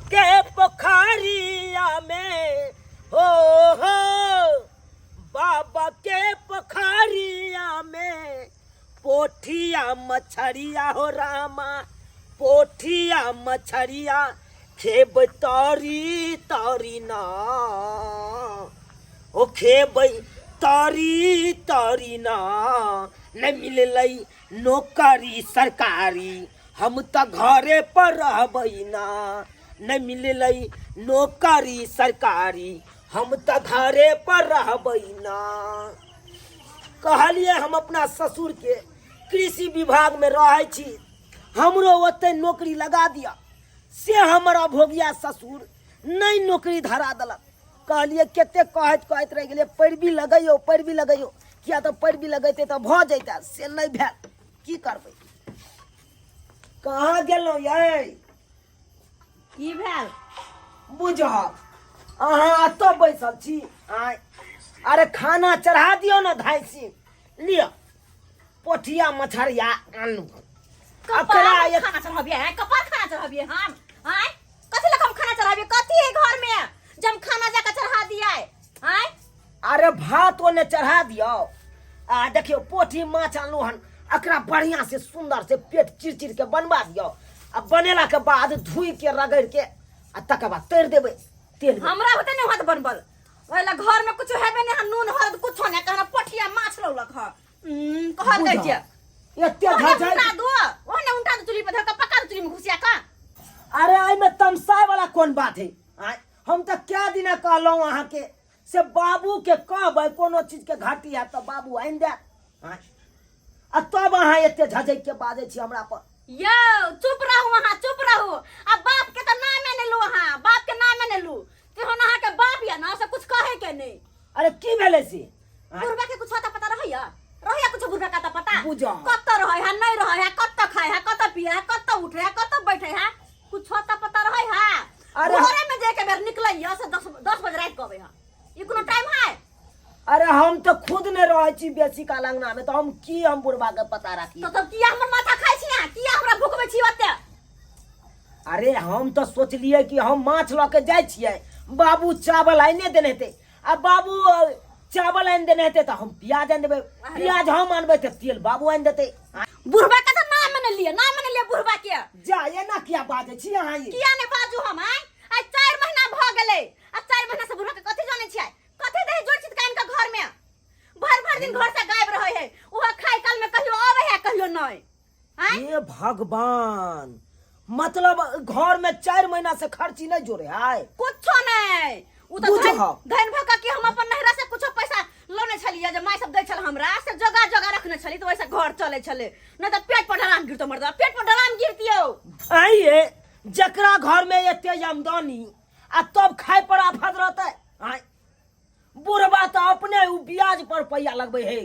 के पोखरिया में हो बाबा के पोखरिया में पोठिया मछरिया हो रामा पोठिया मछरिया खेब तारी तारी ना ओ खेब तारी तारी ना न मिललै नौकरी सरकारी हम त घरे पर रहबै ना न मिललै नौकरी सरकारी हम त घरे पर रहबै ना। कहलिए हम अपना ससुर के कृषि विभाग में रहै छी हमरो ओते नौकरी लगा दिया से हमारा भोगिया ससुर नहीं नौकरी धरा देलक। कहलिए केते कहत कहत रह गेलिए पैरवी लगैयो किया तो पैरवी लगेते तो भ जैता से नहीं भेल की करबै। कहाँ गेलौ ये की भेल बुझ अहाँ तो बैसल छी आय अरे खाना चढ़ा दियो ना धाइसी लियो पोठिया मछरिया आलू कपार खाना चढ़ाबिए है कपार खाना चढ़ाबिए हम आय कथि लख हम खाना चढ़ाबिए कथि है घर में जब खाना जाकर चढ़ा दिया आय अरे भात ओने चढ़ा दियो आ देखियो पोठी माछ आनलू हन अकरा बढ़िया से सुंदर से पेट चिर के बनवा दियो आ बनेला के बाद धुई के रगड़ के आ तकर बाद तैर देबै तेल हमरा होते नहीं हाथ बनबल ओला घर में कुछ हेबे नहीं नून हरद कुछ नहीं कहना पोठिया माछ लौलक ह कहल दै छै एते झाझा उठा दो ओने उठा दो चुली पे धर के पका दो चुली में घुसिया का। अरे आई में तमसाए वाला कौन बात है आय हम तो क्या दिना कहलौ अहाँ के से बाबू के कहबै कोनो चीज के घाटी है तो बाबू आइन दे आय आ तब अहाँ एते झझक के बाजै छी हमरा पर। यो चुप रहू वहां चुप रहू अब बाप के तो नाम में ले लू वहां बाप के नाम में ले लू कि हम अहाँ के बाप या ना से कुछ कहे के नहीं। अरे की भेले से बुढ़बा के कुछ होता पता रहैया कुछ बुढ़बा का तो पता बुझा कत रहे है नहीं रहे है कत खाए है कत पिए है कत उठे है कत बैठे है कुछ होता पता रहे है। अरे घरे में जे के बेर निकलैया से 10 बजे रात कहबे है ई कोनो टाइम है। अरे हम तो खुद ने रहे छी बेसी काल अंगना में तो हम बुढ़बा के पता राखी तो किया हमर माथा खाइ छी किया हमरा भुकबे छी ओते। अरे हम तो सोचलिए कि हम माछ ल के जाय छियै बाबू चावल आइने देने थे आ बाबू चावल आइन देने थे तो हम प्याज आइन देबै प्याज हम आनबै तो तेल बाबू आइन देते। बुढ़बा के तो नाम में लिए बुढ़बा के जा ये ना किया बाजै छी अहाँ ये किया ने बाजू हम आइ 4 महीना भ गेलै आ 4 महीना से बुढ़बा के कथि जाने छियै कथि दे जोड़ चित कान का घर में भर दिन घर से गायब रहे है ओहा खाय काल में कहियो आवे है कहियो नहीं। ये भगवान मतलब घर में 4 महीना से खर्ची नहीं जोड़े है कुछ नहीं उ तो धन भका कि हम अपन नहरा से कुछ पैसा लोने छलिए जे माय सब दै छल हमरा से जगह रखने छली तो वैसे घर चले छले नहीं तो पेट पर ढलान गिरतो मर्द पेट पर ढलान गिरतियो आइए जकरा घर में एते आमदनी आ तब खाए पर आफत रहते आय बुढ़बा तो अपने उ ब्याज पर रुपया लगबे है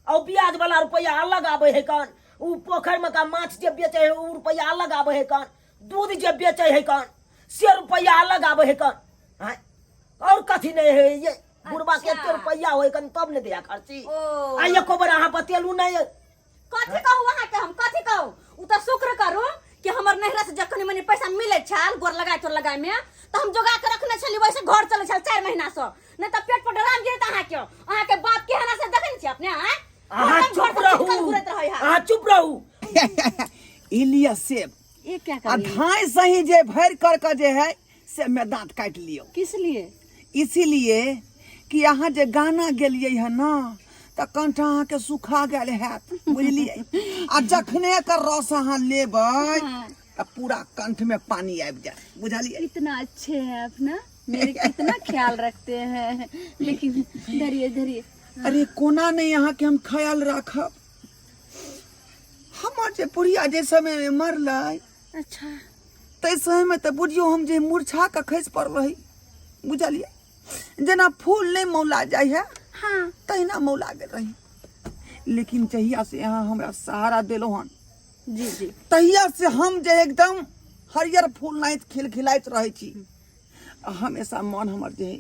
और ब्याज वाला रुपया अलग आबे है कान उ पोखर में का माछ जे बेचे है उ रुपया अलग आबे है कान दूध जे बेचे है कान से रुपया अलग आबे है कान आय और कथी नहीं है ये बुढ़बा के रुपया होय कान तब ने दिया खर्ची आ एको बार अहाँ बतेलू नहीं कथी कहू वहां के हम कथी कहू उ तो शुक्र करू कि हमर नहरा से जखनी मनी पैसा मिले छल गोर लगाए में तो हम जोगा के रखने छली वैसे घर चले छल 4 महीना से नहीं तो पेट पर डराम गिरत अहाँ के बाप के हना से देखन छी अपने अहाँ चुप रहू इलिया सेब ये क्या आ धाय सही जे भर कर जे है से में दांत काट लियो किस लिए इसीलिए कि अहाँ जे गाना गेलिए है ना तो कंठ अहाँ के सुखा गेल है बुझलिए आ जखने कर रस अहाँ लेबै तो पूरा कंठ में पानी आबि जाए बुझलिए। इतना अच्छे हैं अपना मेरे कितना ख्याल रखते हैं लेकिन धरिए अरे कोना नहीं यहाँ के हम ख्याल रखब हमार जे बुढ़िया जे समय में मरल अच्छा तै समय में तो बुढ़ियो हम जे मूर्छा के खसि पड़ रही बुझलिए जना फूल नहीं मौला जाय है हाँ तहिना मौला गेल रही लेकिन जहिया से यहाँ हमरा सहारा दिलो हन जी तहिया से हम जे एकदम हरियर फूल नाइत खिलखिलाइत रहे छी हमेशा मन हमर जे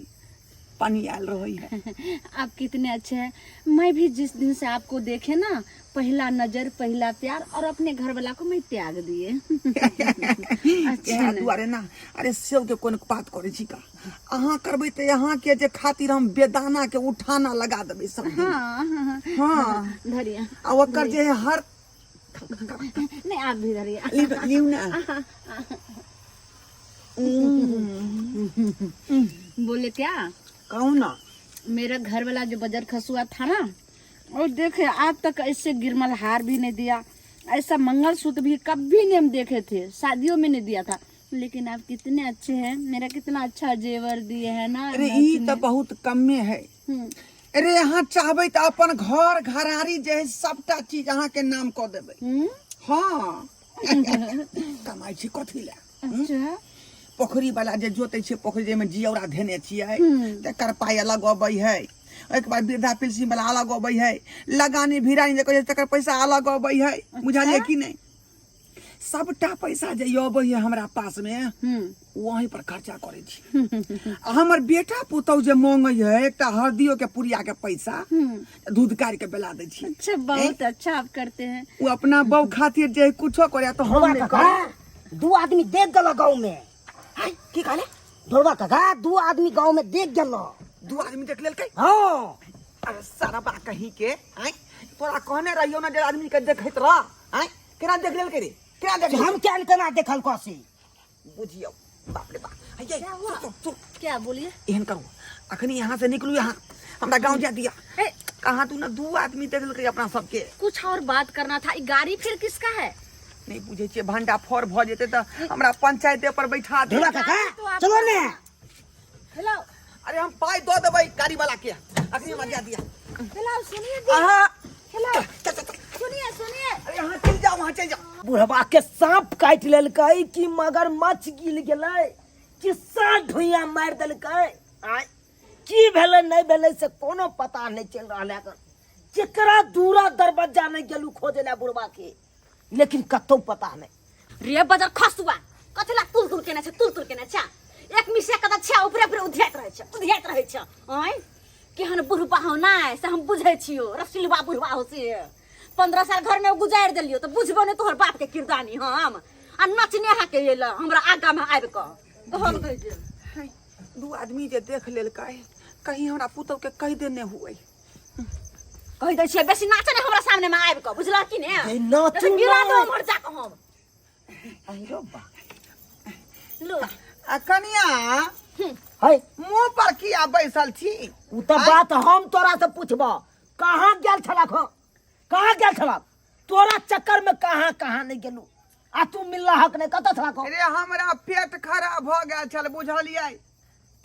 पानी आयल रही है। आप कितने अच्छे हैं मैं भी जिस दिन से आपको देखे ना पहला नजर पहला प्यार और अपने घर वाला को मैं त्याग दिए। अच्छा दुआरे ना अरे सेव के कोन बात करे छी का अहाँ करबै त यहाँ के जे खातिर हम बेदाना के उठाना लगा देबै सब दिन। हाँ हाँ धरिया आ ओकर जे हर नहीं आप भी धरिया लिउ ना बोले क्या कहू ना मेरा घर वाला जो बजर खसुआ था ना और देखे आज तक ऐसे गिरमल हार भी नहीं दिया, ऐसा मंगलसूत्र भी कभी नहीं हम देखे थे, शादियों में नहीं दिया था। लेकिन आप कितने अच्छे हैं, मेरा कितना अच्छा जेवर दिए है ना। अरे ई तो बहुत कमे है। अरे यहाँ चाहबे तो अपन घर घरारी जे है सबटा चीज अहाँ के नाम क देबै। हाँ कमाई छी कथी ले। अच्छा पोखरी वाला जे जोते छे पोखरी जे में जियौरा धेने छियै तकर पाई अलग अबै है। एक बार वृद्धा पेंशन वाला अलग अबै है, लगानी भिरानी जे कहै तकर पैसा अलग अबै है। बुझलिए कि नहीं सबटा पैसा जे अबै है हमरा पास में वहीं पर खर्चा करे छी। हमर बेटा पुतौ जे मांगे है एकटा हरदियो के पुरिया के पैसा दूध काट के बेला दे छी। अच्छा बहुत अच्छा आप करते हैं। वो अपना बहू खातिर जे कुछो करे तो हम नहीं करे। दू आदमी देख गल गाँव में। की कहले ढोलवा काका दू आदमी गाँव में देख गल। दू आदमी देख लेलकै। हाँ अरे सारा बा कहीं के आय तोरा कहने रहियो ना जे आदमी के देखैत रह आय केना देख लेलकै रे केना देख हम क्या केना देखल कसी बुझियो बाप रे बाप। ये सुन क्या बोलिए एहन करू अखनी यहाँ से निकलू यहाँ हमरा गांव जा दिया। कहाँ तू ना दू आदमी देख लेलकै अपना सबके। कुछ और बात करना था। गाड़ी फिर किसका है नहीं बुझे छियै भंडा फोर भ जेते त हमरा पंचायते पर बैठा दे। ढोलवा काका चलो ने। हेलो अरे हम पाई दो देबै गाड़ी वाला के अखनी मजा दिया। हेलो सुनिए आहा हेलो सुनिए सुनिए अरे यहाँ चल जाओ वहाँ चल जाओ। बुढ़वा के सांप काट लेलकै कि मगरमच्छ गिल गेलै कि सांप ढुइया मार देलकै। आय की भेलै नहीं भेलै से कोनो पता नहीं चल रहा है। केकरा दूरा दरवाजा नहीं गेलू खोजे ला बुढ़वा के लेकिन कतौ पता नहीं। रे बजर खसुआ कथला तुल केना छ एक मिसे कदा छ ऊपर ऊपर उधियात रहै छ ओय केहन बुढ़बा हो ना से हम बुझै छियो। रसिलवा बुढ़बा हो से 15 साल घर में गुजार देलियो तो बुझबो ने तोहर बाप के किरदानी हम आ नचने हा के एला हमरा आगा में आबि क कहल गई जे दू आदमी जे देख लेलकै कहीं हमरा पुतौ के कह देने हुए कहि दै छियै बेसी नाचे ने हमरा सामने में आबि क बुझला कि ने ए नाचू तो गिरा दो मर जा क हम अहिरो बा लो आ कनिया है मुंह पर किया बैसल छी। उ त बात हम तोरा से पूछबो कहाँ गेल छलक हो कहाँ गेल छलक तोरा चक्कर में कहाँ नहीं गेलू आ तू मिलला हक नहीं कत छलक हो। अरे हमरा पेट खराब भ गेल छल बुझलियै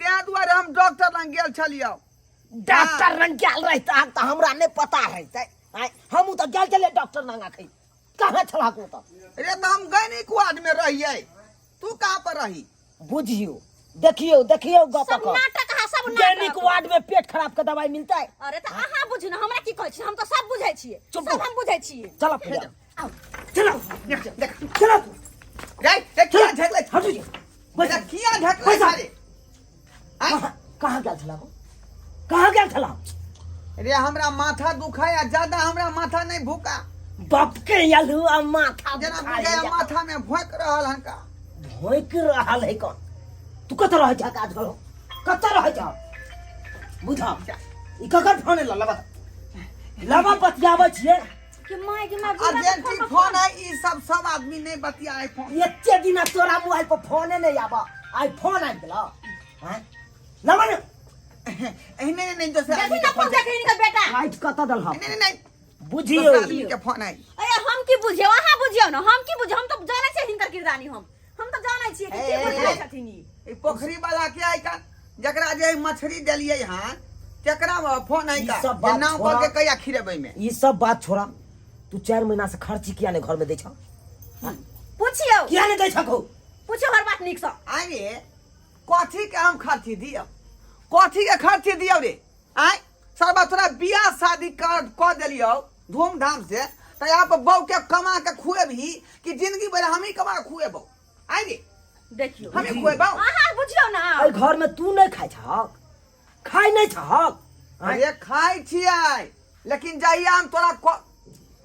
तै दुआरे हम डॉक्टर लग गेल छलियै। डॉक्टर रंग गेल रहता त हमरा नहीं पता रहते। हम त गेल चले डॉक्टर लंग आखै कहाँ छलक हो त। अरे त हम गैनिक वार्ड में रहियै तू कहाँ पर रही बुझियो देखियो गप सब नाटक हा सब दैनिक नाटक। वार्ड में पेट खराब के दवाई मिलता है। अरे त अहाँ बुझू ना हमरा की कहै छी हम तो सब बुझै छियै चुप सब रहो। हम बुझै छियै। चलो फिर आओ चलो देख चलो जाई देख किया झगले हटू जी बजा किया झगले पैसा। सारे आय कहाँ गेल छला हो कहाँ गेल छला। अरे हमरा माथा दुखाय आ ज्यादा हमरा माथा नहीं भूका बाप के यलू आ माथा जना बुझाय माथा में भोंक रहल हनका भोंक रहल है कौन तू कत रह जा काज करो कत रह जा बुझा ई ककर फोन लबा बतियाबै छियै कि माय अर्जेंट फोन है ई सब आदमी नहीं बतियाए फोन एते दिन तोरा मोबाइल पर फोने नहीं आबा आई फोन आ गेला हैं लबा ने एहने नहीं जैसे देखी आदमी ना के फोन फोन देखी इनका बेटा लाइट कत दल हम नहीं नहीं बुझियो दूसरा आदमी के फोन है। अरे हम की बुझियो अहाँ बुझियो ना हम की बुझियो हम तो जाने छियै हिनकर किरदानी हम तो जाने छियै कि के बुझै छथिन ई। ई पोखरी वाला के आई का जकरा जे मछली देलिए हां केकरा फोन आई ई का सब जे बात नाम छोड़ा। कह के कया खिरेबै में ये सब बात छोड़ा तू 4 महीना से खर्ची किया ने घर में दे छ पूछियो किया ने दे छको पूछियो हर बात निक स। आगे कथी के हम खर्ची दियो कथी के खर्ची दियो रे आय सरबा तोरा बियाह शादी कर देलियो धूमधाम से तो यहाँ पर बहू के कमा के खुएबही कि जिंदगी भर हम ही कमा के खुएबो आय रे देखियो हम ही खुएबो अहाँ बुझियो ना आई घर में तू नहीं खाई छक खाई नहीं छक अरे खाई छियै लेकिन जहिया हम तोरा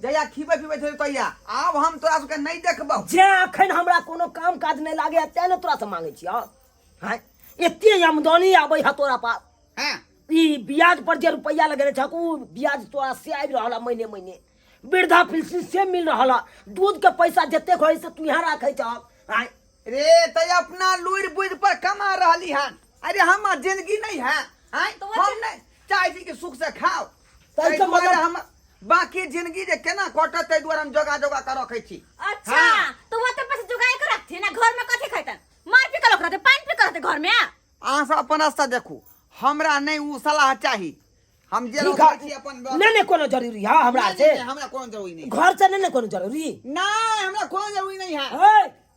जया खीबे पीबे थे तैया आब हम तोरा सबके नहीं देखबौ। जे अखन हमरा कोनो काम काज नहीं लागे तें ने तोरा से मांगे छी। हां एते आमदनी आबै है तोरा पास, हां ई ब्याज पर जे रुपया लगेने छकू ब्याज तोरा से आबि रहल महीने महीने, वृद्धा पेंशन से मिल रहल, दूध के पैसा जते होई से तू यहाँ राखे छ। हां रे तै अपना लुइर बुझ पर कमा रहली हन। अरे हमर जिंदगी नहीं है, हां तो हम नहीं चाहे छी कि सुख से खाओ, तै तै मतलब हम बाकी जिंदगी जे केना कटत तै दुआरे हम जोगा जोगा कर रखै छी। अच्छा हाँ। तो वो तो पैसे जुगाड़ के रखते ना, घर में कथी खैतन? मार पी के लोग रहते, पानी पी के रहते घर में। अहाँ सब अपन रास्ता देखू, हमरा नहीं उ सलाह चाही। हम जे ठीक रखै छी है, अपन नहीं कोनो जरूरी है हमरा से, हमरा कोनो जरूरी नहीं, घर से नहीं कोनो जरूरी। नहीं हमरा कोनो जरूरी नहीं है।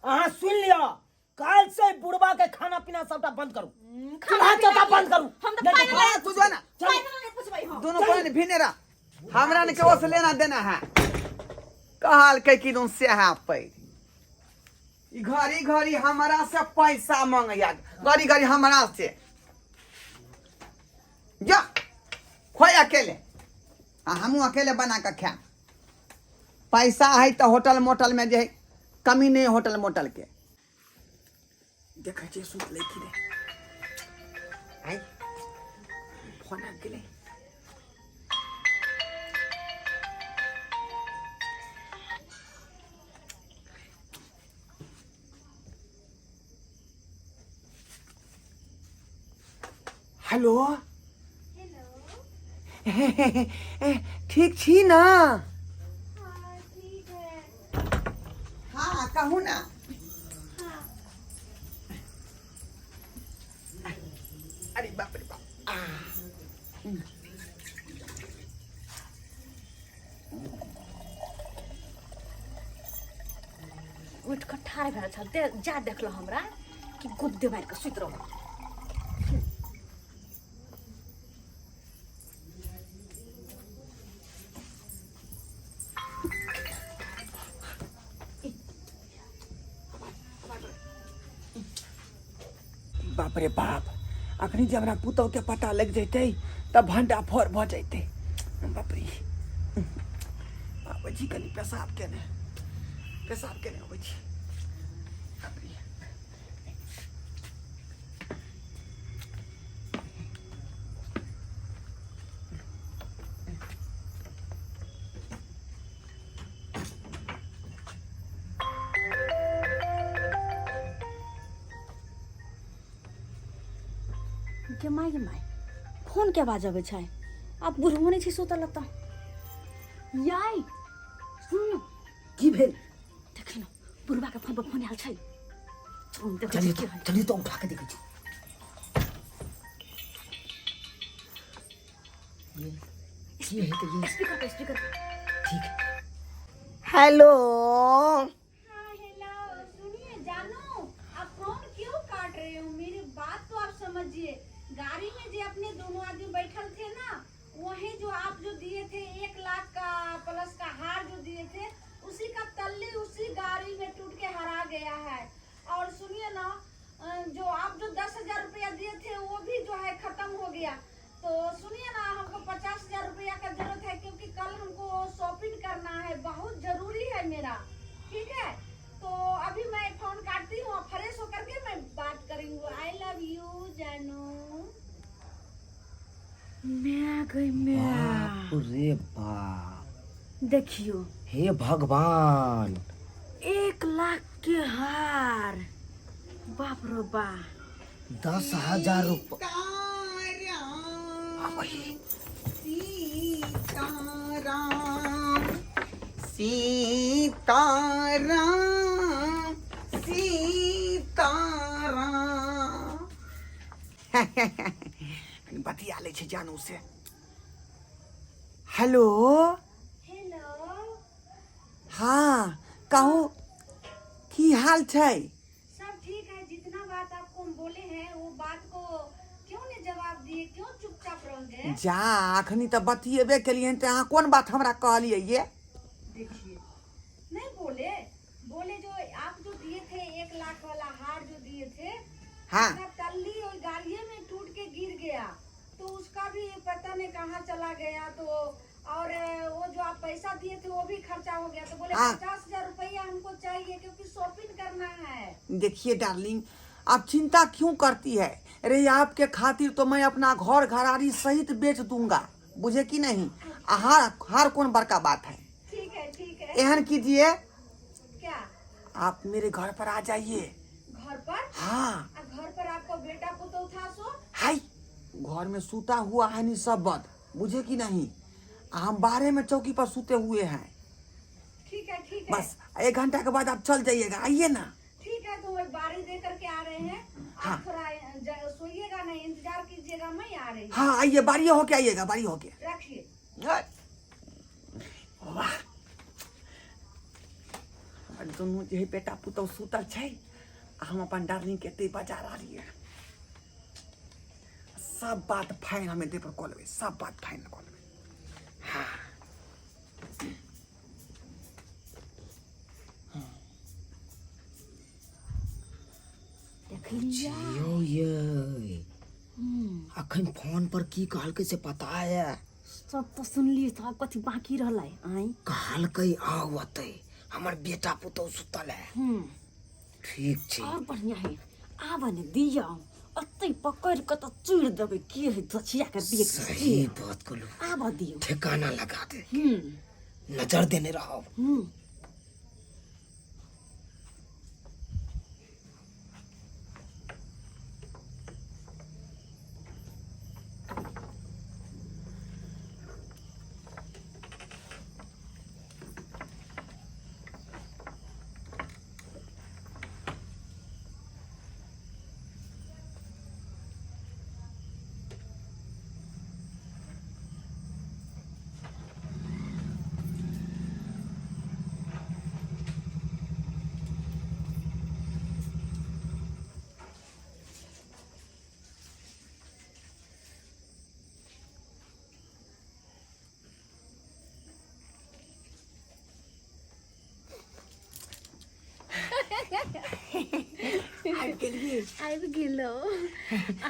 अहाँ सुन लिया, काल से बुढ़वा के खाना पीना सबटा बंद करू, चूल्हा चौका बंद करू। हम तो नहीं पानी तो वाला तू जो ना पानी वाला पूछबई हम। दोनों पानी भिने रह, हमरा ने केओ से लेना देना है। कहल के कि दोन से है पे ई घड़ी घड़ी हमरा से पैसा मांगया, घड़ी घड़ी हमरा से जा खोय अकेले, हमू अकेले बना के खा। पैसा है तो होटल मोटल में जे कमी नहीं, होटल मोटल के देखे छे सुत ले की रे आई फोन आ गेले। हेलो ठीक छी ना? हाँ कहू ना। अरे बाप रे बाप, उठ के ठाड़ भेल छल, दे जा देखलो हमरा कि गुद्दे मार के सुत रहो। बाप रे बाप, अखनी जब हमरा पुतौ के पता लग जैते तब भंडा फोड़ भ जैते। बाप रे आबै छी कनी पेशाब केने अबै छी। बाप रे के माय फोन के आवाज आबै छै? अब बुढ़बो नहीं छै सुतल त याई सुन की भेल? देखिन बुढ़बा के फोन पर फोन आयल छै। चलिए तो उठा के देखे छी। ये है तो ये स्पीकर ठीक है। हेलो हेलो सुनिए जानू, आप फोन क्यों काट रहे हो? मेरी बात तो आप समझिए। गाड़ी में जो अपने दोनों आदमी बैठल थे ना, वही जो आप जो दिए थे 1 लाख का प्लस का हार जो दिए थे, उसी का तल्ली उसी गाड़ी में टूट के हरा गया है। और सुनिए ना, जो आप जो 10,000 रुपया दिए थे वो भी जो है खत्म हो गया। तो सुनिए ना, हमको 50,000 रुपया का जरूरत है, क्योंकि कल हमको शॉपिंग करना है, बहुत जरूरी है मेरा। ठीक है, तो अभी मैं फोन काटती हूँ, फ्रेश होकर के मैं बात करूँगी। आई लव यू जानू। मैं गई मैं। बाप रे बाप, देखियो हे भगवान, 1 लाख के हार, बाप रे बा। 10,000 रुपये। सीताराम बतिया ले छै जानू से। हेलो हेलो हाँ कहू की हाल छै? सब ठीक है। जितना बात आपको हम बोले हैं वो बात को क्यों नहीं जवाब दिए? क्यों चुपचाप रह गए? जा अखनी तो बतिएबे केलिए तो अहाँ कोन बात हमरा कहलिए ये? देखिए नहीं बोले जो आप जो दिए थे 1 लाख वाला हार जो दिए थे, हाँ उसका तल्ली और गाड़िए में टूट के गिर गया, तो उसका भी पता नहीं कहाँ चला गया। तो और वो जो आप पैसा दिए थे वो भी खर्चा हो गया, तो बोले हाँ। 50,000 रुपया हमको चाहिए क्योंकि शॉपिंग करना है। देखिए डार्लिंग, आप चिंता क्यों करती है? अरे आपके खातिर तो मैं अपना घर घरारी सहित बेच दूंगा, बुझे कि नहीं? हार कौन बड़का बात है। ठीक है ठीक है। एहन कीजिए, क्या आप मेरे घर पर आ जाइए। घर पर? हाँ, घर पर आपको बेटा पुतौ था सो? हाय, घर में सूता हुआ है नहीं सब बद, बुझे कि नहीं? हम बाहर में चौकी पर सूते हुए हैं। ठीक है ठीक है। बस 1 घंटा के बाद आप चल जाइएगा, आइए ना। ठीक है, तो वही बारी दे करके आ रहे हैं। हाँ। आप थोड़ा सोइएगा नहीं, इंतजार कीजिएगा, मैं आ रही हूँ। हाँ आइए, बारी होके आइएगा, बारी होके। रखिए। वाह, हमर दोनों जे बेटा पुतौ सुतल छै, हम अपन डार्लिंग के ते बाजार आ रही है। सब बात फाइन हमें दे पर कॉल लेबै, सब बात फाइन कॉल लेबै। हाँ यो ये अखन फोन पर की कहलकै से पता है? सब तो सुनलिए, तो अब कथी बाकी रहला आई? कहलकै आवतै, हमर बेटा पुतौ सुतल है। ठीक छै, और बढ़िया है, आबा ने दिया अत्ते पकड़ के तो चूड़ देबे, के है दछिया के देख। सही बात कहलू, आबा दियो। ठिकाना लगा दे, नजर देने रहो। आबि गेलो।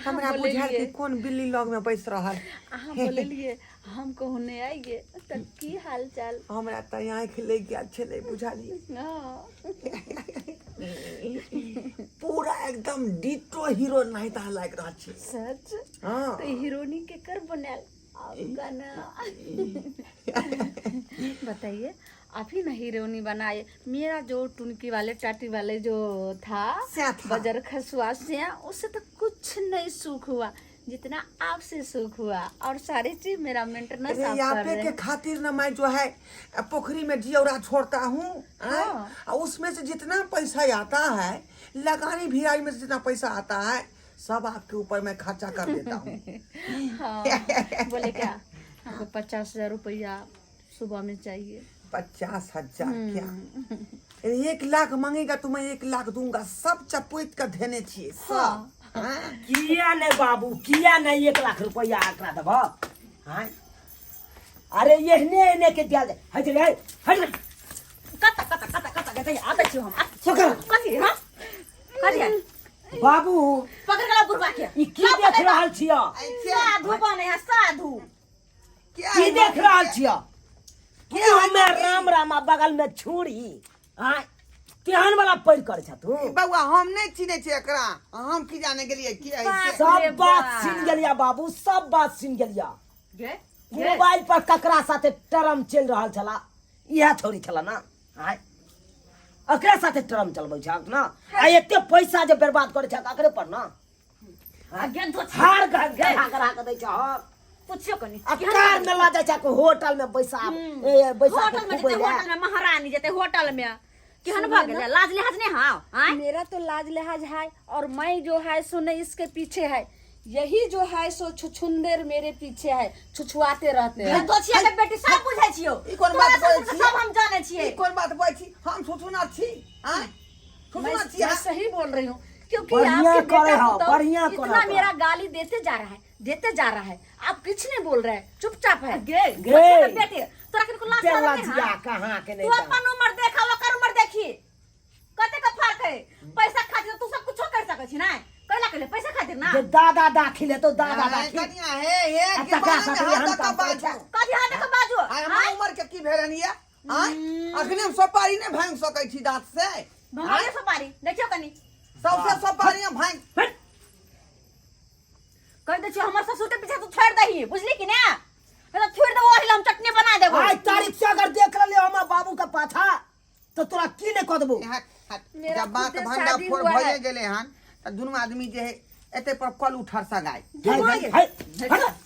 हमरा बुझायल कि कौन बिल्ली लग में बैस रहल। अहाँ बोललिए हम कहने आइए, त की हाल चाल? हमरा त आँखि लग गया छलै, बुझलिए। पूरा एकदम डिटो हीरो नहीं ता लाग रहा छै। सच? हाँ, तो हीरोनी के कर बनाल आपका ना। बताइए, आप ही ना हीरोनी बनाए। मेरा जो टुनकी वाले टाटी वाले जो था, क्या था? बजर खसुआ से, उससे तो कुछ नहीं सुख हुआ जितना आपसे सुख हुआ। और सारी चीज मेरा मेंटेनेंस अरे आप कर यहाँ रहे के हैं। खातिर न मैं जो है पोखरी में जियौरा छोड़ता हूँ। हाँ। और उसमें से जितना पैसा आता है, लगानी भिराई में से जितना पैसा आता है, सब आपके ऊपर मैं खर्चा कर देता हूँ। हाँ, बोले क्या हमको 50,000 रुपया सुबह में चाहिए। 50,000 क्या? 1 लाख मांगेगा तो मैं 1 लाख दूंगा, सब चपोत का देने चाहिए सब। हाँ। किया नहीं बाबू, किया नहीं 1 लाख रुपया आकड़ा देब? हाँ, अरे एहने के दिया दे। हट रे, हट रे। कता कहते आते छी हम। सकर कथी? हां कथी है? बाबू, पकड़ गला बुरबा के। ई की देख रहल छियो? साधु बने है, साधु। की देख रहल छियो? मुंह में राम रामा, बगल में छुरी। हाँ, केहन वाला पैर कर छ तू? बउआ हम नहीं चिन्हे छी एकरा, हम की जाने गेलिए की है से। सब बात सुन गेलिया बाबू, सब बात सुन गेलिया। गे मोबाइल पर ककरा साथे टरम चल रहल छला, इहा छोरी छला ना। हाय, अकरा साथे टरम चलबै छ ना? आ एते पैसा जे बर्बाद करे छ अकरे पर ना। आगे धो हार घरा के दै छ। पूछियो कनी। अकार में ला जाय छ को होटल में पैसा पैसा होटल में जते होटल में महारानी जते होटल में केहन भाग गया? लाज लिहाज नहीं हां? हां, मेरा तो लाज लिहाज है, और मैं जो है सो नहीं इसके पीछे है। यही जो है सो छुछुंदर मेरे पीछे है, छुछुआते रहते हैं। तो छिया के बेटी सब बुझै छियो। ई कोन बात बोलै छी? सब हम जाने छिए। ई कोन बात बोलै छी? हम सोचुना छी। हां, सोचुना छी। मैं सही बोल रही हूँ, क्योंकि बढ़िया आपके करे बेटा हो, तो बढ़िया करे इतना हो। मेरा गाली देते जा रहा है, देते जा रहा है। आप कुछ नहीं बोल रहे हैं, चुपचाप है। गे। बेटे तोरा किनको लाज तेरा लगे जिया हां? कहां के तू नहीं? अपन उम्र देखा, ओकर उम्र देखी। कते का फर्क है? पैसा खातिर तू सब कुछ कर सकै छी ना? कैला के लिए पैसा खातिर ना? जे दादा दाखिल है तो दादा हां, दाखिल। कनिया हे आ के तकरा बारे में साथे हाथ हम का काम करै बाजू। छै। कथी हाथ के बाजू आय हमर उम्र के की भेलन ये आय अखने हम सुपारी ने भांग सकै छी दांत से भगवान सुपारी देखियो कनी सबसे सुपारी हम भांग हट। कह दे छी हमर ससुर के पीछे तू छोड़ दही बुझली कि ना तो छोड़ दे ओही हम चटनी बना देबो आज तारीख से अगर देख ले हमर बाबू का पाछा तो तोरा की ने कह देबो। मेरा जब बात खुद से भंडा शादी फोड़ हुआ है। भए गेले हन त दुनु आदमी जे है एते पर कल उठर सगाई हाय हाय हाय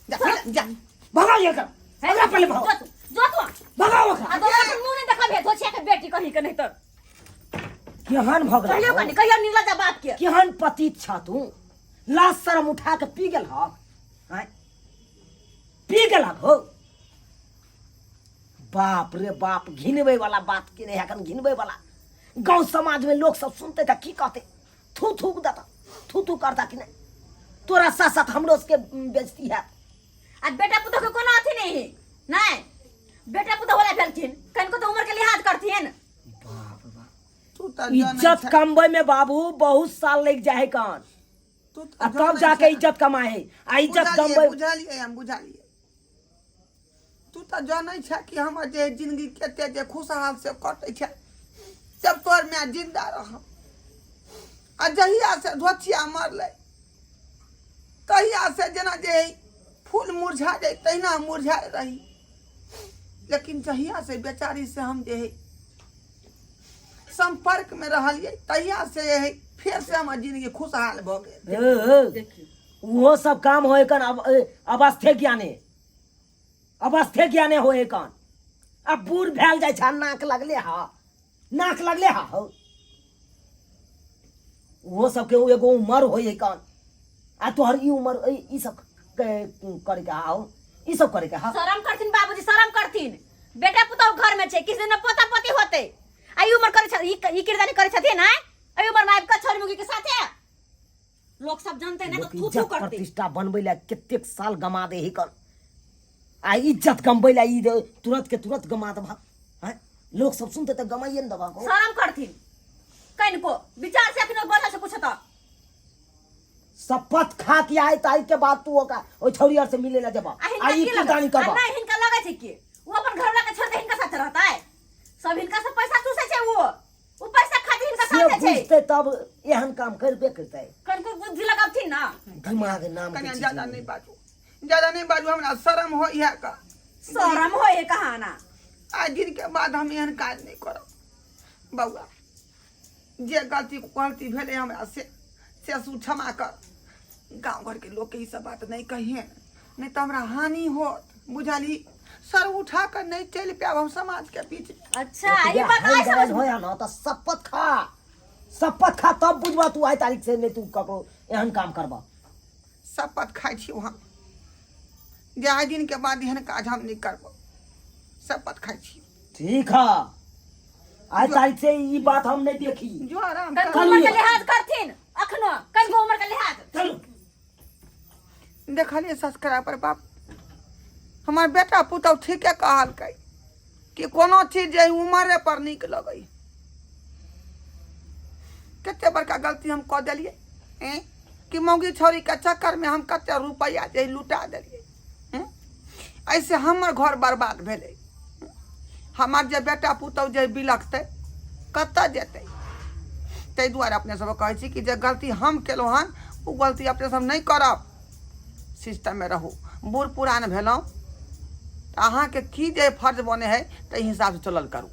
जा जा भगा ये कर भगा पहले भगा जो तू भगाओ आ ओकरा तो अपन मुंह नहीं देखा भे धोछिया के बेटी कहीं के नहीं तो केहन भग कहियो कनी कहियो नीला जा बाप के केहन पतित छ तू लाश शर्म उठा के पी गेल ह हाय पी गेल हो बाप रे बाप घिनबे वाला बात के नहीं हकन घिनबे वाला गांव समाज में लोग सब सुनते त की कहते थू थू देता थू थू करता कि नहीं तोरा साथ साथ हमरो के बेइज्जती है। आज बेटा पुतो के कोनो अथी नहीं नहीं बेटा पुतो वाला भेलखिन कनको तो उम्र के लिहाज करथिन बाप रे बाप तू त इज्जत कमबै में बाबू बहुत साल लग जाए कान तू आ तब जाके इज्जत कमाए आ इज्जत कमबै बुझालिए हम बुझालिए तू त जानै छ कि हमर जे जिंदगी केते जे खुशहाल से कटै छ जब तोर में जिंदा रह आ जहिया से धोचिया मरले तहिया से जना जे फूल मुरझा जाए तहिना मुरझा रही लेकिन जहिया से बेचारी से हम जे संपर्क में रहलिए तहिया से फिर से हमर जिंदगी खुशहाल भ गेल। वो सब काम होए कन अवस्थे ज्ञाने होए कन अब बूढ़ भेल जाय छ नाक लगले हा हो वो सब के एगो उम्र होए कन आ तोहर ई उम्र ई सब करे के आओ ई सब करे के हा शर्म करथिन बाबूजी शर्म करथिन बेटा पुतो घर में छे किसी दिन पोता पोती होते आई उम्र करे छ ई किरदानी करे छथिन ना आई उम्र में आपका छोरी मुगी के साथे लोग सब जानते हैं ना तो थू थू इज्जत करते प्रतिष्ठा बनबै ला केतेक साल गमा दे ही कन आ इज्जत कमबै ला ई तुरंत के तुरंत गमा दबा हैं लोग सब सुनते त गमाइए न दबा को शर्म करथिन कनको विचार से अपने बोला से पूछता शपथ खा के आए ताई के बाद तू ओका ओ छौरियर से मिले ला जबा आई किरदानी करबा नहीं हिनका लगे छै कि वो अपन घर वाला के छोड़ के हिनका साथ रहता है सब हिनका से पैसा चूसे छै वो पैसा खातिर हिनका से साथ छै बुझते तब एहन काम करबे करतै कनको बुद्धि लगावथिन ना दिमाग नाम कन्या के ज्यादा नहीं बाजू हमरा शर्म हो इहा का शर्म हो ये कहाना आज दिन के बाद हम एहन काज नहीं करब बउआ जे गलती भेले हमरा से सु क्षमा कर गांव घर के लोग के ई सब बात नहीं कहिए नहीं तो हमरा हानि होत बुझाली सर उठा कर नहीं चल पाब हम समाज के पीछे। अच्छा ये बात आई समझ होया ना त शपथ खा तब बुझबा तू आई तारीख से नहीं तू ककरो एहन काम करबा शपथ खाई छी हम जे आज दिन के बाद एहन काज हम नहीं करब शपथ खाई छी। ठीक है आज तारीख से ई बात हम नहीं देखी जो आराम कनको कर उम्र के लिहाज करथिन अखनो कनको उम्र के लिहाज चलो देखलिए सब्सक्राइबर बाप हमार बेटा पुतौ ठीके कहल कई कि कोनो चीज जे उम्र पर निक लगई कते बड़का गलती हम कह दिलिए कि मौगी छोरी के चक्कर में हम कते रुपया जे लुटा दिलिए ऐसे हमर घर बर्बाद भेले हमार जे बेटा पुतौ जे बिलखते कत्ता जेते ताहि दुआरे अपने सब कहै छी कि जे गलती हम केलहुँ हन ओ गलती अपने सब नहीं करब सिस्टम में रहू बूढ़ पुरान भेलहुँ अहाँ के की जे फर्ज बने है ताहि हिसाब से चलल करू।